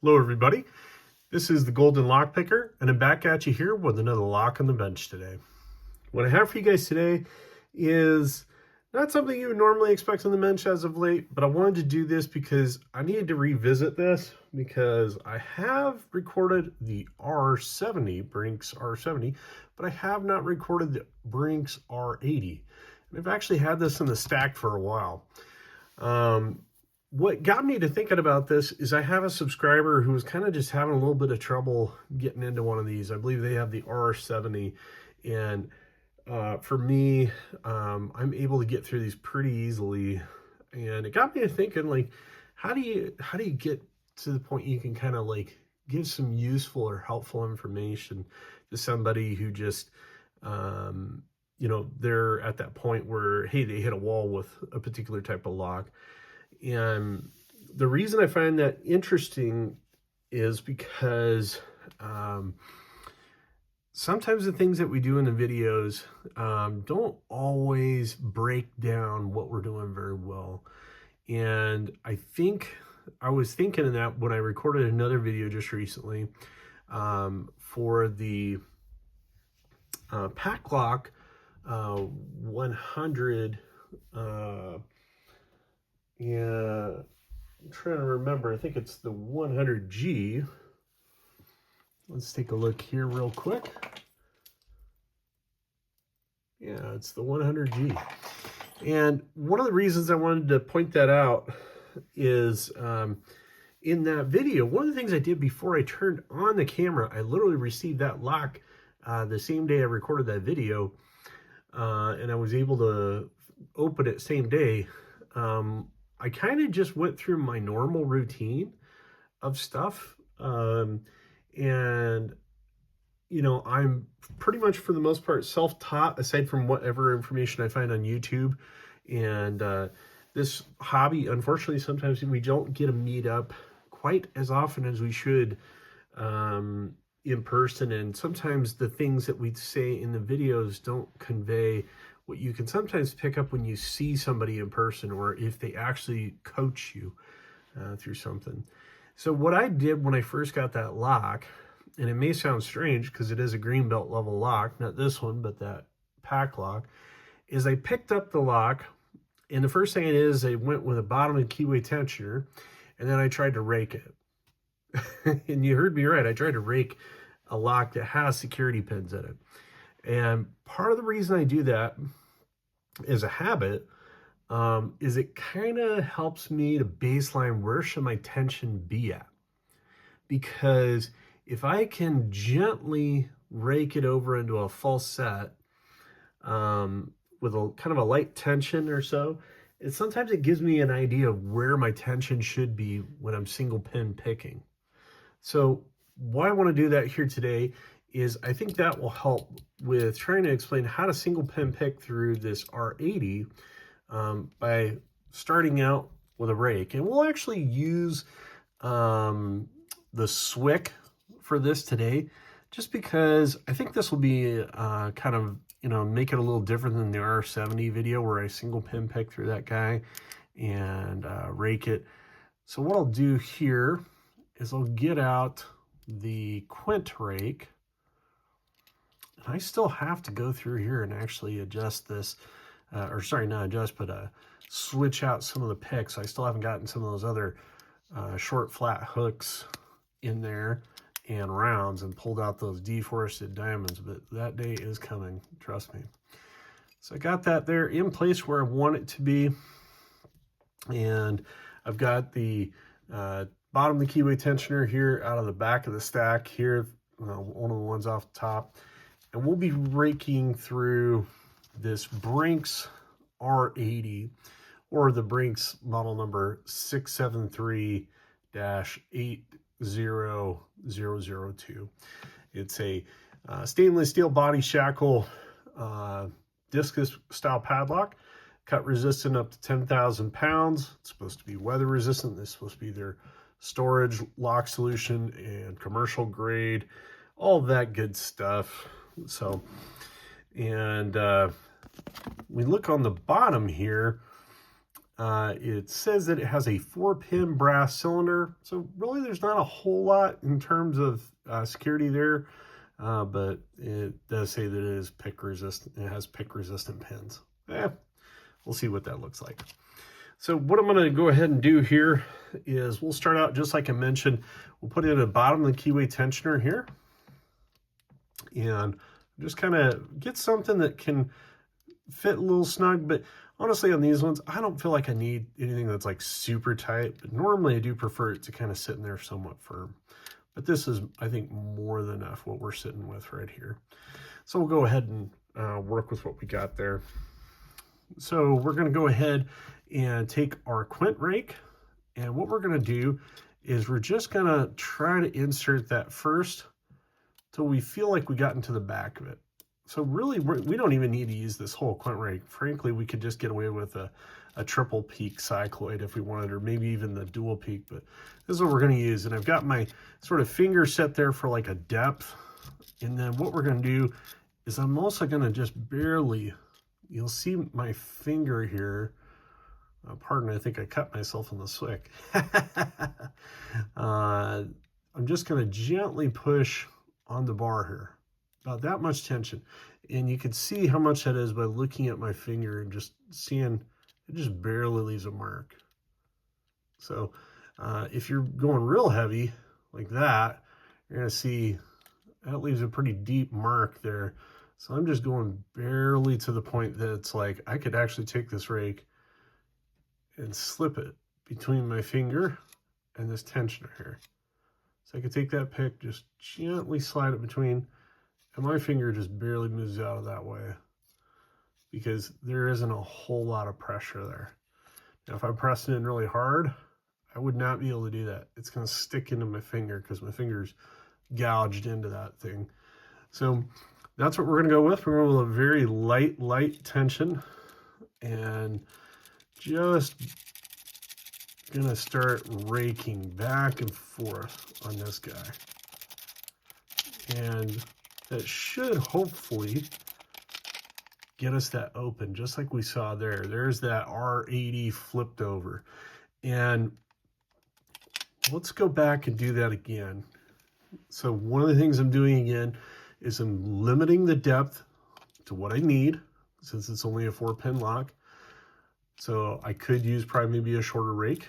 Hello everybody, this is the GoldenLockPicker and I'm back at you here with another lock on the bench today. What I have for you guys today is not something you would normally expect on the bench as of late, but I wanted to do this because I needed to revisit this because I have recorded the R70, Brinks R70, but I have not recorded the Brinks R80. And I've actually had this in the stack for a while. What got me to thinking about this is I have a subscriber who was kind of just having a little bit of trouble getting into one of these. I believe they have the R70, and for me, I'm able to get through these pretty easily. And it got me to thinking, like, how do you get to the point you can kind of like give some useful or helpful information to somebody who just they're at that point where, hey, they hit a wall with a particular type of lock. And the reason I find that interesting is because sometimes the things that we do in the videos don't always break down what we're doing very well. And I was thinking of that when I recorded another video just recently for the Padlock 100. Yeah, I'm trying to remember. I think it's the 100G. Let's take a look here real quick. Yeah, it's the 100G. And one of the reasons I wanted to point that out is in that video, one of the things I did before I turned on the camera, I literally received that lock the same day I recorded that video, and I was able to open it same day. I kind of just went through my normal routine of stuff. And, you know, I'm pretty much for the most part self-taught aside from whatever information I find on YouTube. And this hobby, unfortunately, sometimes we don't get to meet up quite as often as we should in person. And sometimes the things that we say in the videos don't convey what you can sometimes pick up when you see somebody in person or if they actually coach you through something. So what I did when I first got that lock, and it may sound strange because it is a green belt level lock, not this one, but that Padlock, is I picked up the lock, and the first thing it is, I went with a bottom and keyway tensioner, and then I tried to rake it. And you heard me right, I tried to rake a lock that has security pins in it. And part of the reason I do that as a habit is it kind of helps me to baseline where should my tension be at. Because if I can gently rake it over into a full set with a kind of a light tension or so, sometimes it gives me an idea of where my tension should be when I'm single pin picking. So why I want to do that here today is I think that will help with trying to explain how to single pin pick through this R80 by starting out with a rake. And we'll actually use the Swick for this today, just because I think this will be kind of, make it a little different than the R70 video where I single pin pick through that guy and rake it. So what I'll do here is I'll get out the quint rake. I still have to go through here and actually adjust this, or sorry, not adjust, but switch out some of the picks. I still haven't gotten some of those other short flat hooks in there and rounds and pulled out those deforested diamonds, but that day is coming, trust me. So I got that there in place where I want it to be, and I've got the bottom of the keyway tensioner here out of the back of the stack here, one of the ones off the top. And we'll be raking through this Brinks R80 or the Brinks model number 673-80002. It's a stainless steel body shackle discus style padlock, cut resistant up to 10,000 pounds. It's supposed to be weather resistant. This is supposed to be their storage lock solution and commercial grade, all that good stuff. So, and we look on the bottom here, It says that it has a 4-pin brass cylinder, so really there's not a whole lot in terms of security there, but it does say that it is pick resistant. It has pick resistant pins. We'll see what that looks like. So what I'm going to go ahead and do here is we'll start out just like I mentioned. We'll put it at the bottom of the keyway tensioner here, and just kind of get something that can fit a little snug. But honestly, on these ones, I don't feel like I need anything that's like super tight, but normally I do prefer it to kind of sit in there somewhat firm. But this is, I think, more than enough what we're sitting with right here. So we'll go ahead and work with what we got there. So we're going to go ahead and take our quint rake, and what we're going to do is we're just going to try to insert that first till we feel like we got into the back of it. So really, we don't even need to use this whole quint rake. Frankly, we could just get away with a triple peak cycloid if we wanted, or maybe even the dual peak, but this is what we're going to use. And I've got my sort of finger set there for like a depth. And then what we're going to do is I'm also going to just barely, you'll see my finger here. Pardon, I think I cut myself on the Swick. I'm just going to gently push on the bar here. About that much tension. And you can see how much that is by looking at my finger and just seeing it just barely leaves a mark. So if you're going real heavy like that, you're going to see that leaves a pretty deep mark there. So I'm just going barely to the point that it's like I could actually take this rake and slip it between my finger and this tensioner here. So I could take that pick, just gently slide it between, and my finger just barely moves out of that way because there isn't a whole lot of pressure there. Now, if I'm pressing in really hard, I would not be able to do that. It's going to stick into my finger because my finger's gouged into that thing. So that's what we're going to go with. We're going to go with a very light tension, and just going to start raking back and forth on this guy. And that should hopefully get us that open, just like we saw there. There's that R80 flipped over. And let's go back and do that again. So one of the things I'm doing again is I'm limiting the depth to what I need, since it's only a 4-pin lock. So I could use probably maybe a shorter rake.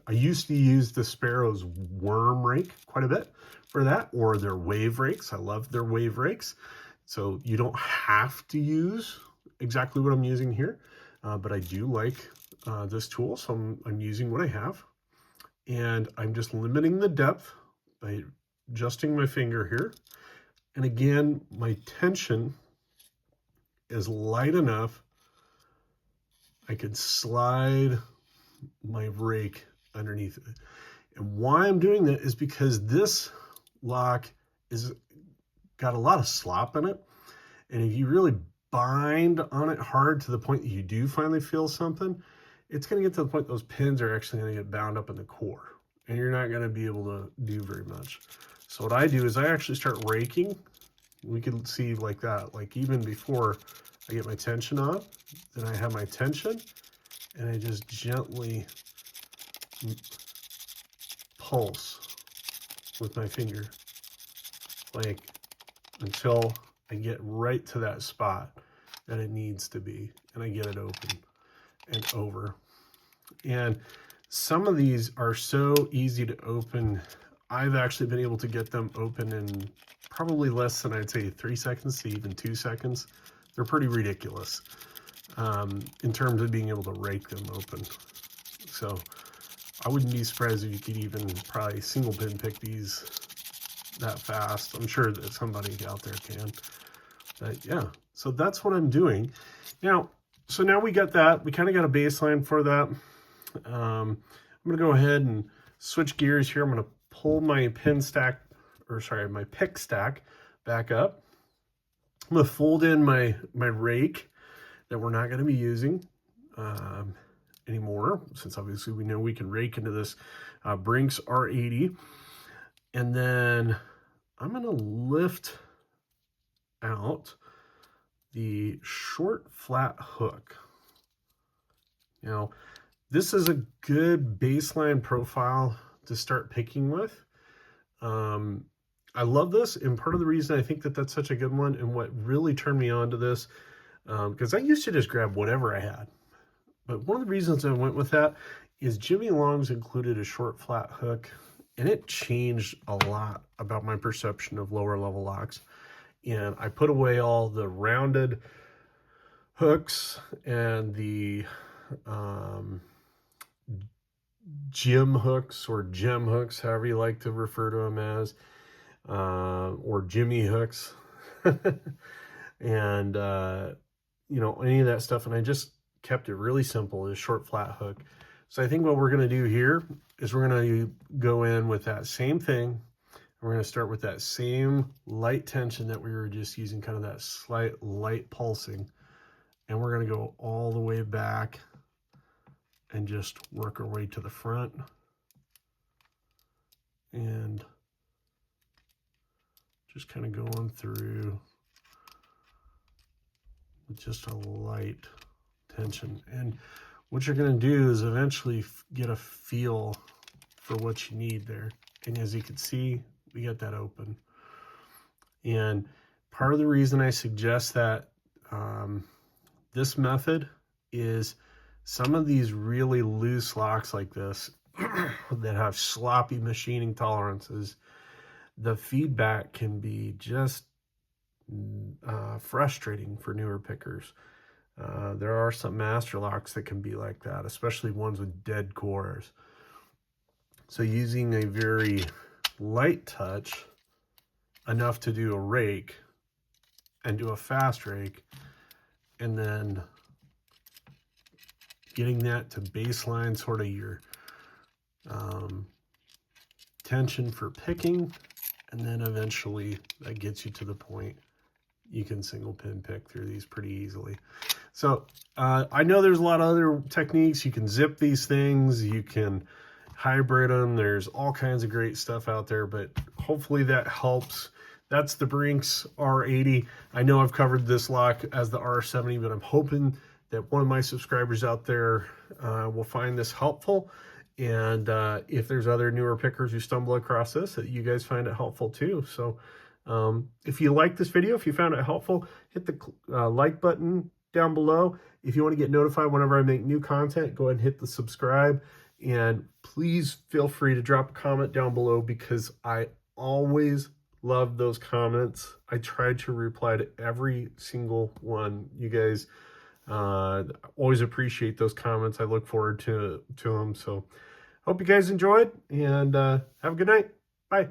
I used to use the Sparrow's worm rake quite a bit for that, or their wave rakes. I love their wave rakes. So you don't have to use exactly what I'm using here, but I do like this tool, so I'm using what I have. And I'm just limiting the depth by adjusting my finger here. And again, my tension is light enough I could slide my rake underneath it. And why I'm doing that is because this lock is got a lot of slop in it. And if you really bind on it hard to the point that you do finally feel something, it's going to get to the point those pins are actually going to get bound up in the core. And you're not going to be able to do very much. So what I do is I actually start raking. We can see like that, like even before I get my tension on, then I have my tension, and I just gently pulse with my finger, like until I get right to that spot that it needs to be, and I get it open and over. And some of these are so easy to open. I've actually been able to get them open in probably less than, I'd say, 3 seconds to even 2 seconds. They're pretty ridiculous in terms of being able to rake them open. So I wouldn't be surprised if you could even probably single pin pick these that fast. I'm sure that somebody out there can. But yeah, so that's what I'm doing. Now, so now we got that. We kind of got a baseline for that. I'm going to go ahead and switch gears here. I'm going to pull my pin stack, or sorry, my pick stack back up. I'm going to fold in my rake that we're not going to be using anymore, since obviously we know we can rake into this Brinks R80. And then I'm going to lift out the short flat hook. Now, this is a good baseline profile to start picking with. I love this, and part of the reason I think that that's such a good one, and what really turned me on to this, because I used to just grab whatever I had, but one of the reasons I went with that is Jimmy Long's included a short flat hook, and it changed a lot about my perception of lower level locks. And I put away all the rounded hooks and the gem hooks, or gem hooks, however you like to refer to them as, or Jimmy hooks, and you know, any of that stuff. And I just kept it really simple, a short flat hook. So I think what we're going to do here is we're going to go in with that same thing. We're going to start with that same light tension that we were just using, kind of that slight light pulsing, and we're going to go all the way back and just work our way to the front, and just kind of going through with just a light tension. And what you're going to do is eventually get a feel for what you need there. And as you can see, we got that open. And part of the reason I suggest that this method is some of these really loose locks like this that have sloppy machining tolerances, the feedback can be just frustrating for newer pickers. There are some master locks that can be like that, especially ones with dead cores. So using a very light touch, enough to do a rake and do a fast rake, and then getting that to baseline sort of your tension for picking, and then eventually that gets you to the point you can single pin pick through these pretty easily. So I know there's a lot of other techniques. You can zip these things, you can hybrid them. There's all kinds of great stuff out there, but hopefully that helps. That's the Brinks R80. I know I've covered this lock as the R70, but I'm hoping that one of my subscribers out there will find this helpful. And if there's other newer pickers who stumble across this, that you guys find it helpful too. So if you like this video, if you found it helpful, hit the like button down below. If you want to get notified whenever I make new content, go ahead and hit the subscribe. And please feel free to drop a comment down below, because I always love those comments. I try to reply to every single one. You guys always appreciate those comments. I look forward to them. So hope you guys enjoyed, and have a good night. Bye.